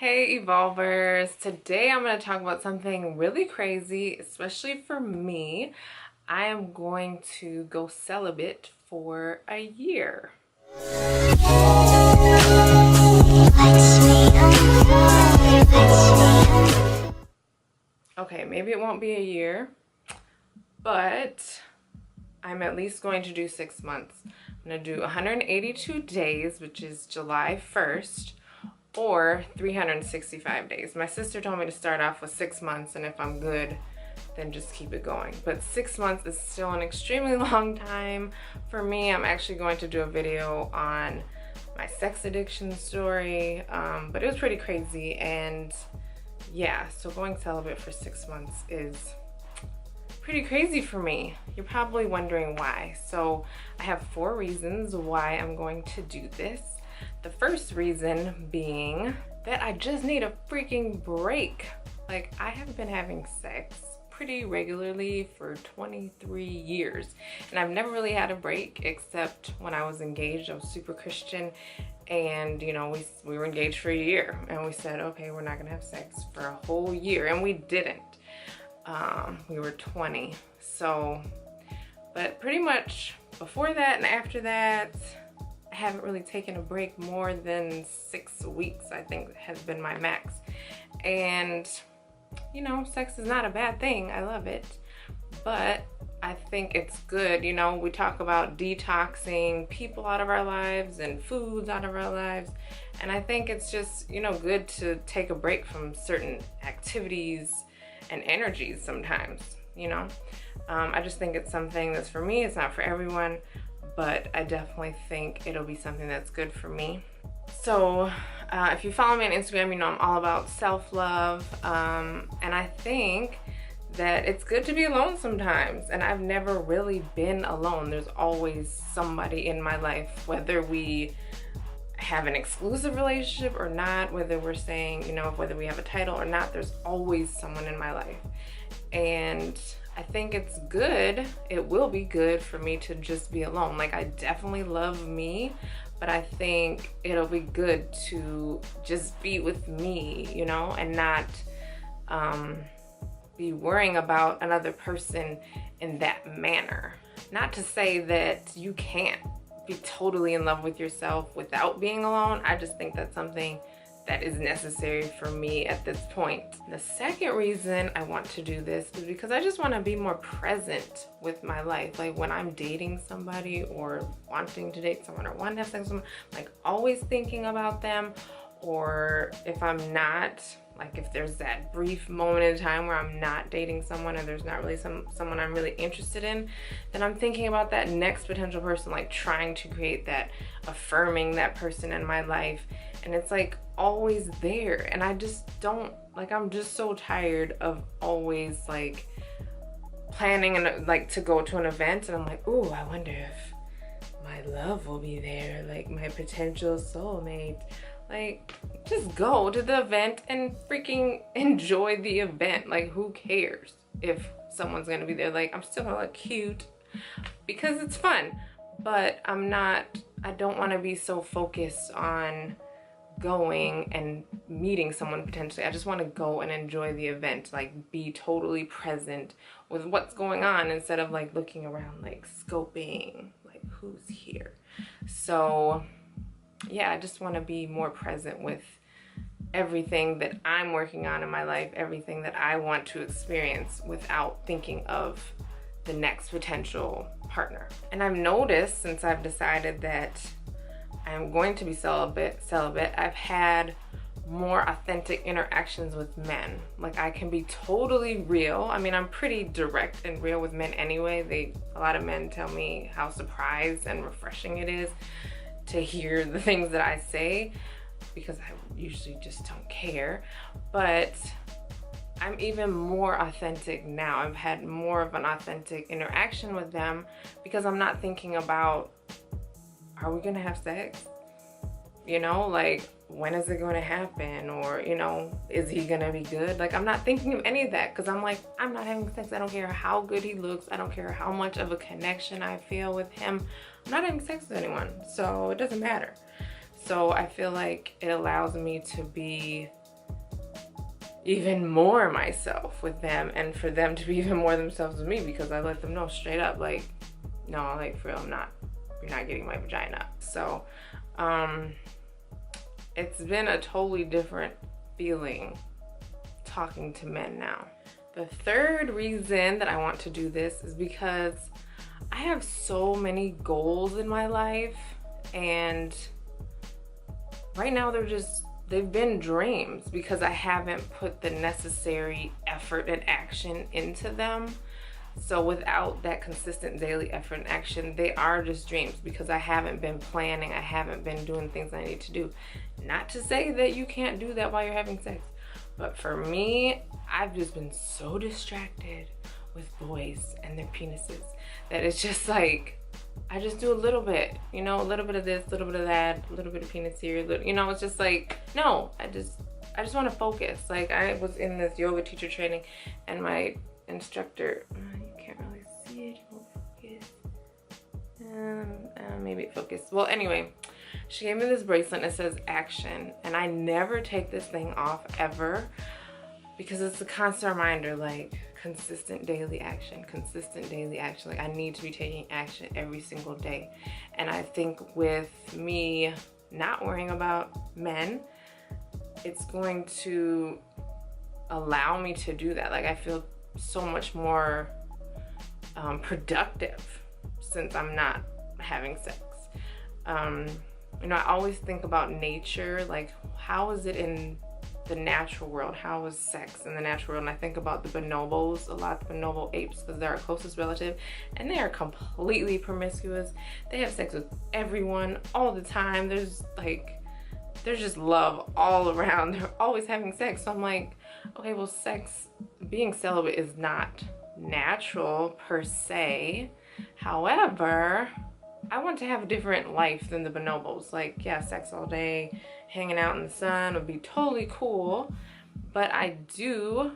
Hey Evolvers, today I'm going to talk about something really crazy, especially for me. I am going to go celibate for a year. Okay, maybe it won't be a year, but I'm at least going to do 6 months. I'm going to do 182 days, which is July 1st. Or 365 days. My sister told me to start off with 6 months, and if I'm good, then just keep it going. But 6 months is still an extremely long time for me. I'm actually going to do a video on my sex addiction story, but it was pretty crazy. And yeah, so going celibate for 6 months is pretty crazy for me. You're probably wondering why. So I have 4 reasons why I'm going to do this. The first reason being that I just need a freaking break. Like, I have been having sex pretty regularly for 23 years, and I've never really had a break except when I was engaged. I was super Christian, and you know, we were engaged for a year, and we said, okay, we're not gonna have sex for a whole year, and we didn't. We were 20, so, but pretty much before that and after that, I haven't really taken a break more than 6 weeks, I think has been my max. And you know, sex is not a bad thing. I love it. But I think it's good. You know, we talk about detoxing people out of our lives and foods out of our lives. And I think it's just, you know, good to take a break from certain activities and energies sometimes, you know. I just think it's something that's for me. It's not for everyone. But I definitely think it'll be something that's good for me. So if you follow me on Instagram, you know I'm all about self-love, and I think that it's good to be alone sometimes, and I've never really been alone. There's always somebody in my life, whether we have an exclusive relationship or not, whether we're saying, you know, whether we have a title or not, there's always someone in my life. And I think it's good, it will be good for me to just be alone. Like, I definitely love me, but I think it'll be good to just be with me, you know, and not be worrying about another person in that manner. Not to say that you can't be totally in love with yourself without being alone. I just think that's something that is necessary for me at this point. The second reason I want to do this is because I just want to be more present with my life. Like, when I'm dating somebody or wanting to date someone or wanting to have sex with someone, like always thinking about them. Or if I'm not, like if there's that brief moment in time where I'm not dating someone or there's not really someone I'm really interested in, then I'm thinking about that next potential person, like trying to create that, affirming that person in my life. And it's like always there, and I just don't, like, I'm just so tired of always like planning and like to go to an event and I'm like, ooh, I wonder if my love will be there, like my potential soulmate. Like, just go to the event and freaking enjoy the event. Like, who cares if someone's gonna be there? Like, I'm still gonna look cute because it's fun, but I don't want to be so focused on going and meeting someone potentially. I just want to go and enjoy the event, like be totally present with what's going on instead of like looking around, like scoping, like who's here. So yeah, I just want to be more present with everything that I'm working on in my life, everything that I want to experience without thinking of the next potential partner. And I've noticed since I've decided that I'm going to be celibate, I've had more authentic interactions with men. Like, I can be totally real. I mean, I'm pretty direct and real with men anyway. A lot of men tell me how surprised and refreshing it is to hear the things that I say, because I usually just don't care. But I'm even more authentic now. I've had more of an authentic interaction with them because I'm not thinking about, are we gonna have sex? You know, like, when is it gonna happen? Or, you know, is he gonna be good? Like, I'm not thinking of any of that because I'm like, I'm not having sex. I don't care how good he looks. I don't care how much of a connection I feel with him. I'm not having sex with anyone, so it doesn't matter. So I feel like it allows me to be even more myself with them, and for them to be even more themselves with me, because I let them know straight up, like, no, like, for real, you're not getting my vagina. So it's been a totally different feeling talking to men now. The third reason that I want to do this is because I have so many goals in my life, and right now they've been dreams because I haven't put the necessary effort and action into them. So without that consistent daily effort and action, they are just dreams because I haven't been planning, I haven't been doing things I need to do. Not to say that you can't do that while you're having sex, but for me, I've just been so distracted with boys and their penises that it's just like, I just do a little bit, you know, a little bit of this, a little bit of that, a little bit of penis here, you know, it's just like, no, I just want to focus. Like, I was in this yoga teacher training, and my instructor, you can't really see it, it won't focus, maybe it focused. Well, anyway, she gave me this bracelet and it says action, and I never take this thing off ever, because it's a constant reminder, like, consistent daily action, like, I need to be taking action every single day. And I think with me not worrying about men, it's going to allow me to do that. Like, I feel so much more productive since I'm not having sex. You know, I always think about nature, like, how is it in the natural world? How is sex in the natural world? And I think about the bonobos a lot, the bonobo apes, because they're our closest relative, and they are completely promiscuous. They have sex with everyone all the time. There's just love all around. They're always having sex. So I'm like, okay, well, sex, being celibate is not natural per se. However, I want to have a different life than the bonobos. Like, yeah, sex all day, hanging out in the sun would be totally cool, but I do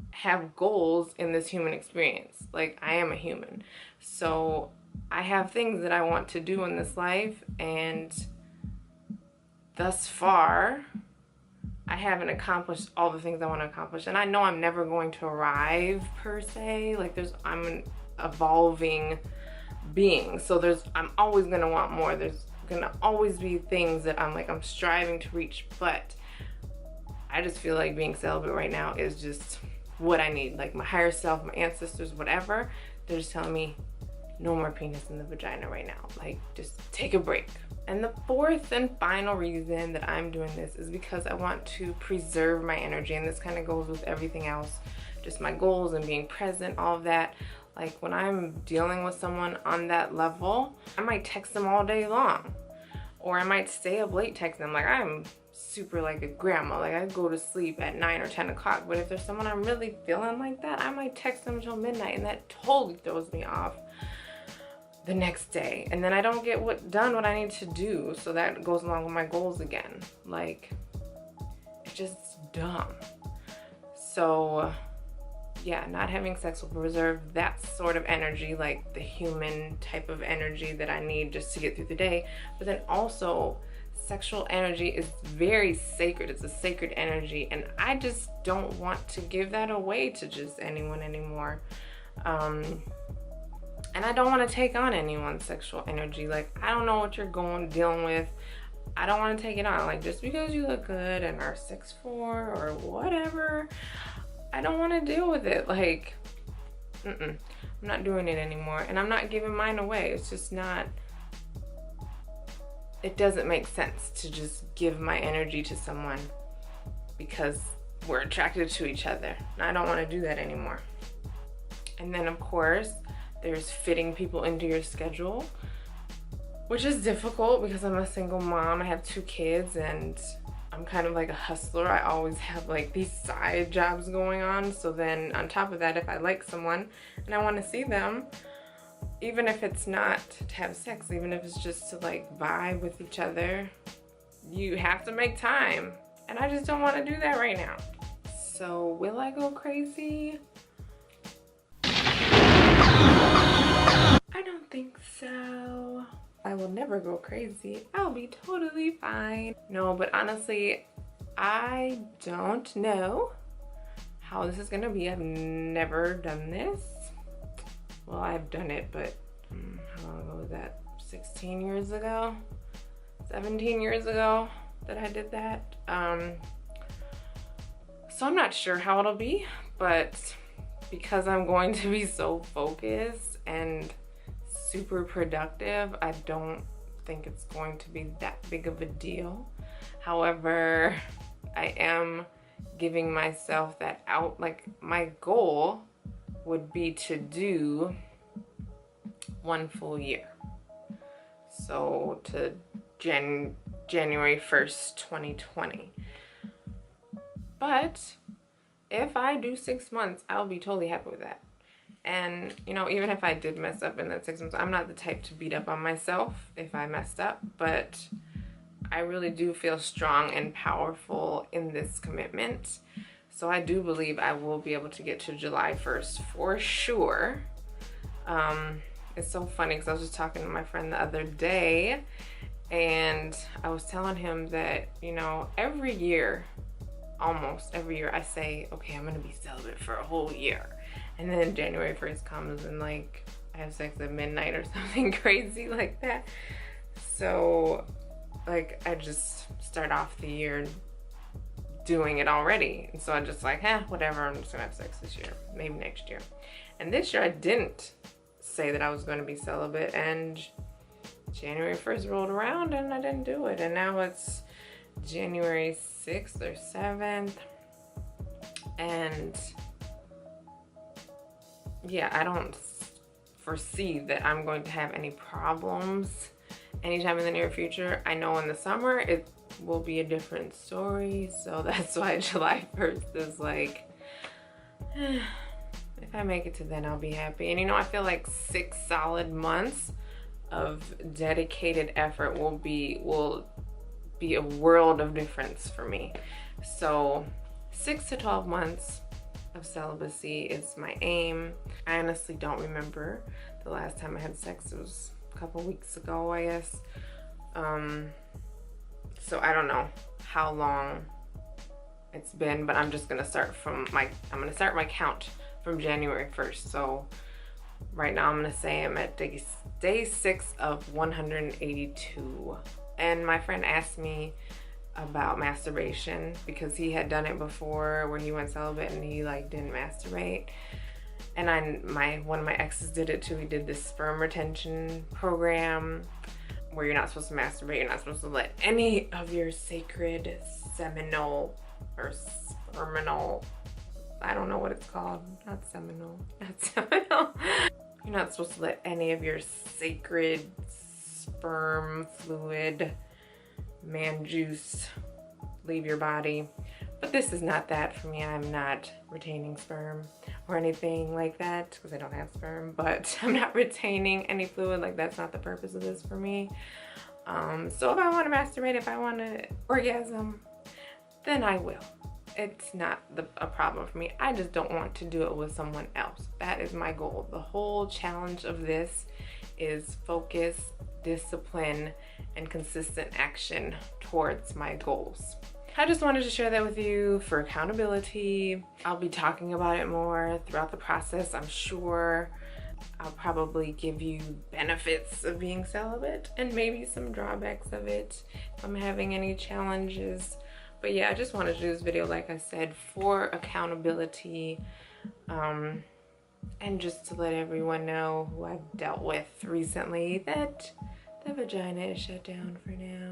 have goals in this human experience. Like, I am a human, so I have things that I want to do in this life, and thus far I haven't accomplished all the things I want to accomplish. And I know I'm never going to arrive per se. Like, I'm an evolving being, so I'm always gonna want more. There's gonna always be things that I'm striving to reach, but I just feel like being celibate right now is just what I need. Like, my higher self, my ancestors, whatever, they're just telling me no more penis in the vagina right now. Like, just take a break. And the fourth and final reason that I'm doing this is because I want to preserve my energy, and this kind of goes with everything else, just my goals and being present, all of that. Like, when I'm dealing with someone on that level, I might text them all day long, or I might stay up late texting them. Like, I'm super like a grandma. Like, I go to sleep at 9 or 10 o'clock, but if there's someone I'm really feeling like that, I might text them until midnight, and that totally throws me off the next day. And then I don't get done what I need to do, so that goes along with my goals again. Like, it's just dumb. So yeah, not having sex will preserve that sort of energy, like the human type of energy that I need just to get through the day. But then also, sexual energy is very sacred. It's a sacred energy, and I just don't want to give that away to just anyone anymore. And I don't want to take on anyone's sexual energy. Like, I don't know what you're dealing with. I don't want to take it on. Like, just because you look good and are 6'4" or whatever, I don't want to deal with it. Like, I'm not doing it anymore, and I'm not giving mine away. It's just not, it doesn't make sense to just give my energy to someone because we're attracted to each other. And I don't want to do that anymore. And then, of course, there's fitting people into your schedule, which is difficult because I'm a single mom. I have 2 kids, and I'm kind of like a hustler. I always have like these side jobs going on. So then on top of that, if I like someone and I want to see them, even if it's not to have sex, even if it's just to like vibe with each other, you have to make time. And I just don't want to do that right now. So will I go crazy? I don't think so. I will never go crazy. I'll be totally fine. No, but honestly, I don't know how this is gonna be. I've never done this. Well, I've done it, but how long ago was that? 16 years ago? 17 years ago that I did that. So I'm not sure how it'll be, but because I'm going to be so focused and super productive, I don't think it's going to be that big of a deal. However, I am giving myself that out. Like, my goal would be to do 1 full year. So to January 1st, 2020. But if I do 6 months, I'll be totally happy with that. And, you know, even if I did mess up in that 6 months, I'm not the type to beat up on myself if I messed up, but I really do feel strong and powerful in this commitment. So I do believe I will be able to get to July 1st for sure. It's so funny because I was just talking to my friend the other day, and I was telling him that, you know, every year, almost every year, I say, okay, I'm gonna be celibate for a whole year. And then January 1st comes and like I have sex at midnight or something crazy like that. So like I just start off the year doing it already. And so I'm just like, whatever, I'm just gonna have sex this year, maybe next year. And this year I didn't say that I was gonna be celibate, and January 1st rolled around and I didn't do it. And now it's January 6th or 7th. And yeah, I don't foresee that I'm going to have any problems anytime in the near future. I know in the summer it will be a different story, so that's why July 1st is like, if I make it to then, I'll be happy. And you know, I feel like 6 solid months of dedicated effort will be a world of difference for me. So 6 to 12 months of celibacy is my aim. I honestly don't remember the last time I had sex. It was a couple weeks ago, I guess. So I don't know how long it's been, but I'm just gonna start I'm gonna start my count from January 1st. So right now I'm gonna say I'm at day 6 of 182. And my friend asked me about masturbation because he had done it before where he went celibate and he like didn't masturbate. And one of my exes did it too. He did this sperm retention program where you're not supposed to masturbate. You're not supposed to let any of your sacred seminal or sperminal, I don't know what it's called. Not seminal. Not seminal. You're not supposed to let any of your sacred sperm fluid, man juice leave your body. But this is not that for me. I'm not retaining sperm or anything like that because I don't have sperm, but I'm not retaining any fluid. Like, that's not the purpose of this for me. So if I want to masturbate, if I want to orgasm, then I will. It's not a problem for me. I just don't want to do it with someone else. That is my goal. The whole challenge of this is focus, discipline, and consistent action towards my goals. I just wanted to share that with you for accountability. I'll be talking about it more throughout the process, I'm sure. I'll probably give you benefits of being celibate and maybe some drawbacks of it if I'm having any challenges. But yeah, I just wanted to do this video, like I said, for accountability, and just to let everyone know who I've dealt with recently that the vagina is shut down for now.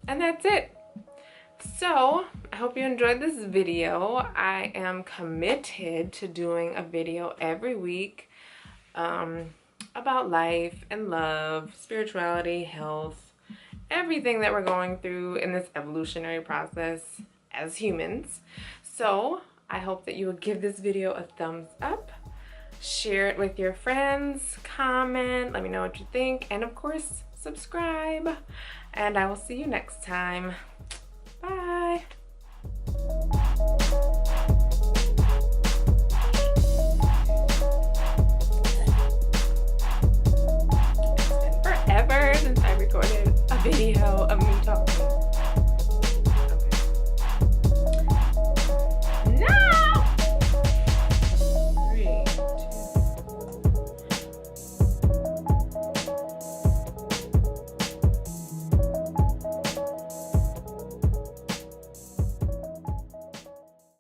And that's it. So I hope you enjoyed this video. I am committed to doing a video every week about life and love, spirituality, health, everything that we're going through in this evolutionary process as humans. So I hope that you will give this video a thumbs up, share it with your friends, comment, let me know what you think, and of course, subscribe. And I will see you next time.